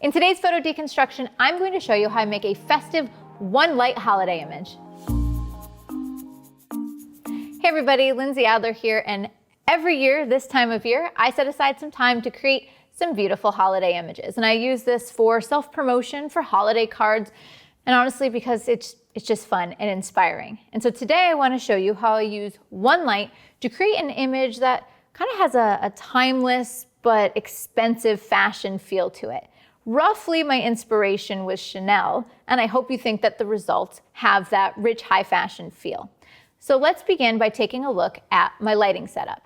In today's photo deconstruction, I'm going to show you how I make a festive one light holiday image. Hey everybody, Lindsay Adler here, and every year, this time of year, I set aside some time to create some beautiful holiday images. And I use this for self-promotion, for holiday cards, and honestly because it's just fun and inspiring. And so today I want to show you how I use one light to create an image that kind of has a timeless but expensive fashion feel to it. Roughly my inspiration was Chanel, and I hope you think that the results have that rich high fashion feel. So let's begin by taking a look at my lighting setup.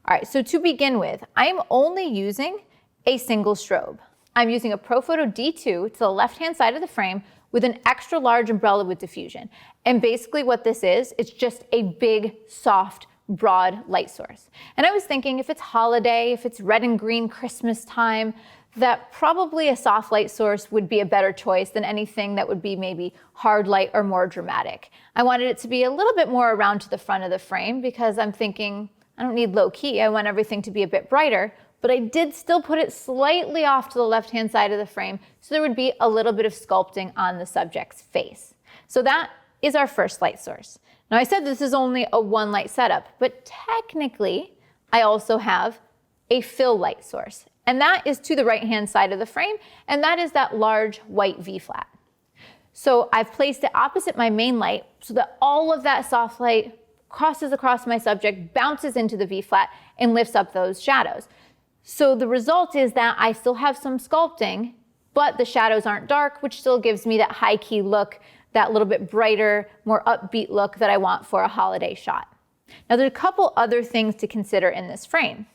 All right, so to begin with, I'm only using a single strobe. I'm using a Photo D2 to the left-hand side of the frame with an extra large umbrella with diffusion. And basically what this is, it's just a big, soft, broad light source. And I was thinking if it's holiday, if it's red and green Christmas time, that probably a soft light source would be a better choice than anything that would be maybe hard light or more dramatic. I wanted it to be a little bit more around to the front of the frame because I'm thinking I don't need low key, I want everything to be a bit brighter, but I did still put it slightly off to the left-hand side of the frame so there would be a little bit of sculpting on the subject's face. So that is our first light source. Now I said this is only a one light setup, but technically I also have a fill light source. And that is to the right-hand side of the frame, and that is that large white V-flat. So I've placed it opposite my main light so that all of that soft light crosses across my subject, bounces into the V-flat, and lifts up those shadows. So the result is that I still have some sculpting, but the shadows aren't dark, which still gives me that high-key look, that little bit brighter, more upbeat look that I want for a holiday shot. Now there's a couple other things to consider in this frame.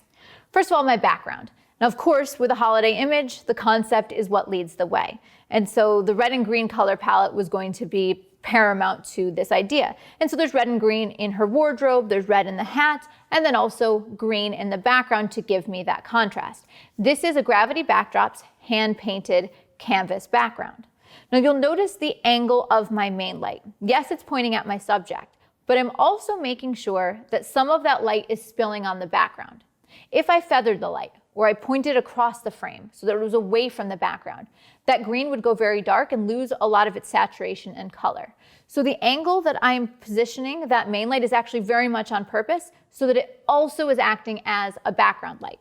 First of all, my background. Now, of course, with a holiday image, the concept is what leads the way. And so the red and green color palette was going to be paramount to this idea. And so there's red and green in her wardrobe, there's red in the hat, and then also green in the background to give me that contrast. This is a Gravity Backdrops hand-painted canvas background. Now you'll notice the angle of my main light. Yes, it's pointing at my subject, but I'm also making sure that some of that light is spilling on the background. If I feathered the light, or I pointed across the frame so that it was away from the background, that green would go very dark and lose a lot of its saturation and color. So the angle that I'm positioning that main light is actually very much on purpose so that it also is acting as a background light.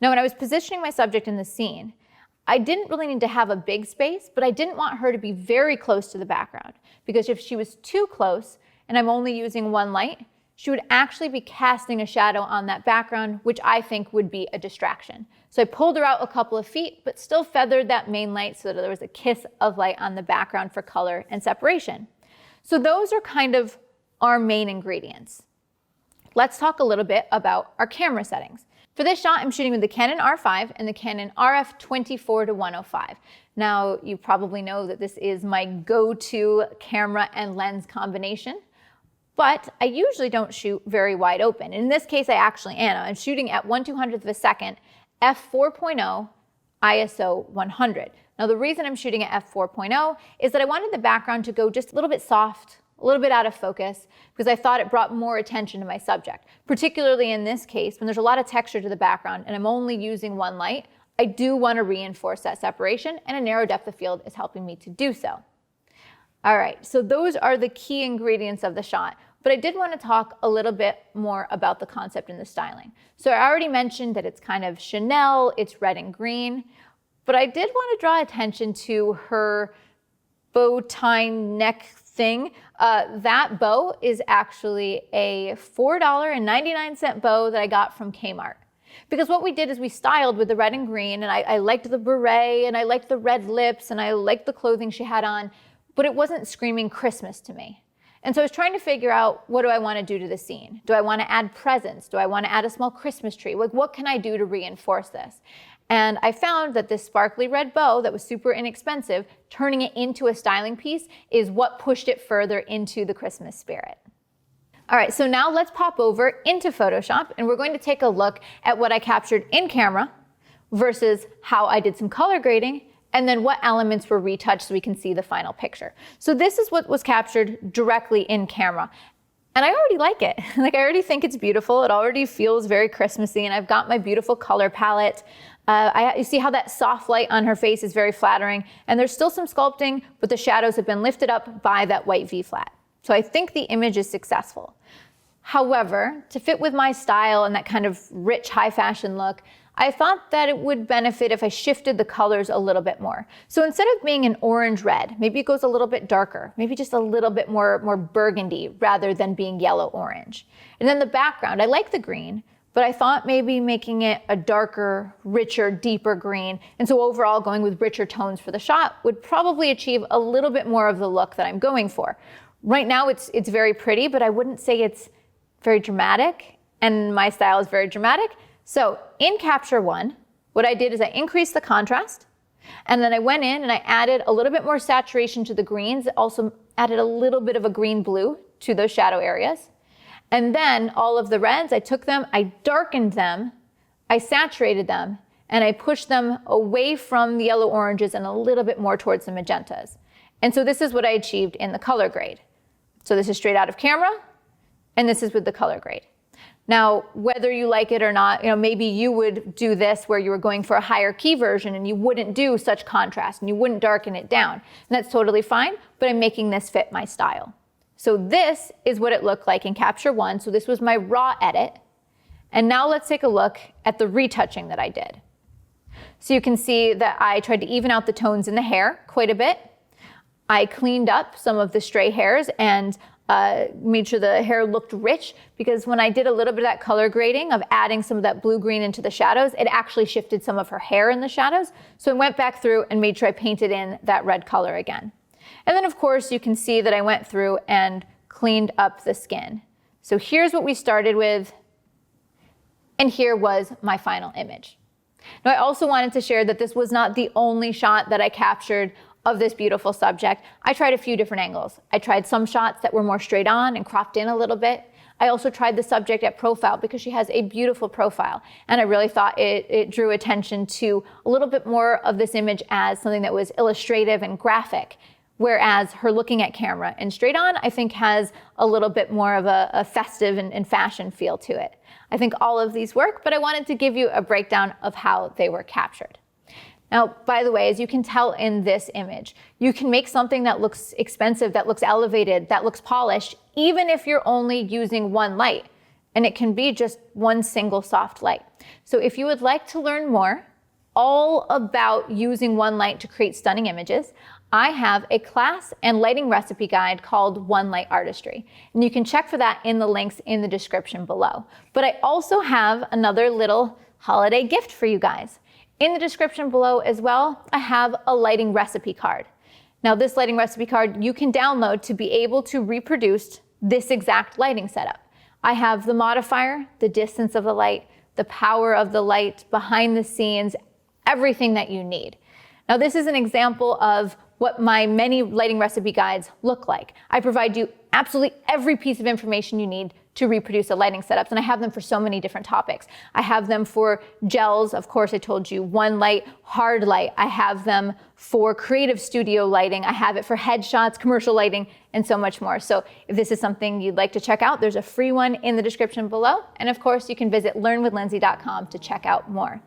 Now, when I was positioning my subject in the scene, I didn't really need to have a big space, but I didn't want her to be very close to the background because if she was too close and I'm only using one light, she would actually be casting a shadow on that background, which I think would be a distraction. So I pulled her out a couple of feet, but still feathered that main light so that there was a kiss of light on the background for color and separation. So those are kind of our main ingredients. Let's talk a little bit about our camera settings. For this shot, I'm shooting with the Canon R5 and the Canon RF24-105. Now, you probably know that this is my go-to camera and lens combination. But I usually don't shoot very wide open. In this case, I actually am. I'm shooting at 1/200th of a second, f4.0, ISO 100. Now the reason I'm shooting at f4.0 is that I wanted the background to go just a little bit soft, a little bit out of focus, because I thought it brought more attention to my subject. Particularly in this case, when there's a lot of texture to the background and I'm only using one light, I do want to reinforce that separation, and a narrow depth of field is helping me to do so. All right, so those are the key ingredients of the shot. But I did want to talk a little bit more about the concept and the styling. So I already mentioned that it's kind of Chanel, it's red and green, but I did want to draw attention to her bow tie neck thing. That bow is actually a $4.99 bow that I got from Kmart. Because what we did is we styled with the red and green, and I liked the beret, and I liked the red lips, and I liked the clothing she had on, but it wasn't screaming Christmas to me. And so I was trying to figure out, what do I want to do to the scene? Do I want to add presents? Do I want to add a small Christmas tree? Like, what can I do to reinforce this? And I found that this sparkly red bow that was super inexpensive, turning it into a styling piece is what pushed it further into the Christmas spirit. All right, so now let's pop over into Photoshop, and we're going to take a look at what I captured in camera versus how I did some color grading, and then what elements were retouched so we can see the final picture. So this is what was captured directly in camera. And I already like it. Like, I already think it's beautiful. It already feels very Christmassy, and I've got my beautiful color palette. You see how that soft light on her face is very flattering, and there's still some sculpting, but the shadows have been lifted up by that white V-flat. So I think the image is successful. However, to fit with my style and that kind of rich high fashion look, I thought that it would benefit if I shifted the colors a little bit more. So instead of being an orange red, maybe it goes a little bit darker, maybe just a little bit more burgundy rather than being yellow orange. And then the background, I like the green, but I thought maybe making it a darker, richer, deeper green. And so overall going with richer tones for the shot would probably achieve a little bit more of the look that I'm going for. Right now it's very pretty, but I wouldn't say it's very dramatic, and my style is very dramatic. So in Capture One, what I did is I increased the contrast, and then I went in and I added a little bit more saturation to the greens, also added a little bit of a green blue to those shadow areas. And then all of the reds, I took them, I darkened them, I saturated them, and I pushed them away from the yellow oranges and a little bit more towards the magentas. And so this is what I achieved in the color grade. So this is straight out of camera, and this is with the color grade. Now, whether you like it or not, maybe you would do this where you were going for a higher key version and you wouldn't do such contrast and you wouldn't darken it down. And that's totally fine, but I'm making this fit my style. So this is what it looked like in Capture One. So this was my raw edit. And now let's take a look at the retouching that I did. So you can see that I tried to even out the tones in the hair quite a bit. I cleaned up some of the stray hairs and made sure the hair looked rich, because when I did a little bit of that color grading of adding some of that blue-green into the shadows, it actually shifted some of her hair in the shadows. So I went back through and made sure I painted in that red color again. And then of course you can see that I went through and cleaned up the skin. So here's what we started with, and here was my final image. Now I also wanted to share that this was not the only shot that I captured of this beautiful subject. I tried a few different angles. I tried some shots that were more straight on and cropped in a little bit. I also tried the subject at profile because she has a beautiful profile. And I really thought it drew attention to a little bit more of this image as something that was illustrative and graphic. Whereas her looking at camera and straight on, I think has a little bit more of a festive and fashion feel to it. I think all of these work, but I wanted to give you a breakdown of how they were captured. Now, by the way, as you can tell in this image, you can make something that looks expensive, that looks elevated, that looks polished, even if you're only using one light, and it can be just one single soft light. So if you would like to learn more all about using one light to create stunning images, I have a class and lighting recipe guide called One Light Artistry, and you can check for that in the links in the description below. But I also have another little holiday gift for you guys. In the description below as well, I have a lighting recipe card. Now this lighting recipe card you can download to be able to reproduce this exact lighting setup. I have the modifier, the distance of the light, the power of the light, behind the scenes, everything that you need. Now this is an example of what my many lighting recipe guides look like. I provide you absolutely every piece of information you need to reproduce a lighting setups, and I have them for so many different topics. I have them for gels, of course I told you, one light, hard light. I have them for creative studio lighting. I have it for headshots, commercial lighting, and so much more. So if this is something you'd like to check out, there's a free one in the description below. And of course you can visit learnwithlindsay.com to check out more.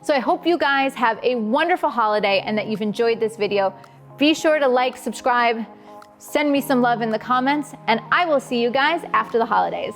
So I hope you guys have a wonderful holiday and that you've enjoyed this video. Be sure to like, subscribe, send me some love in the comments, and I will see you guys after the holidays.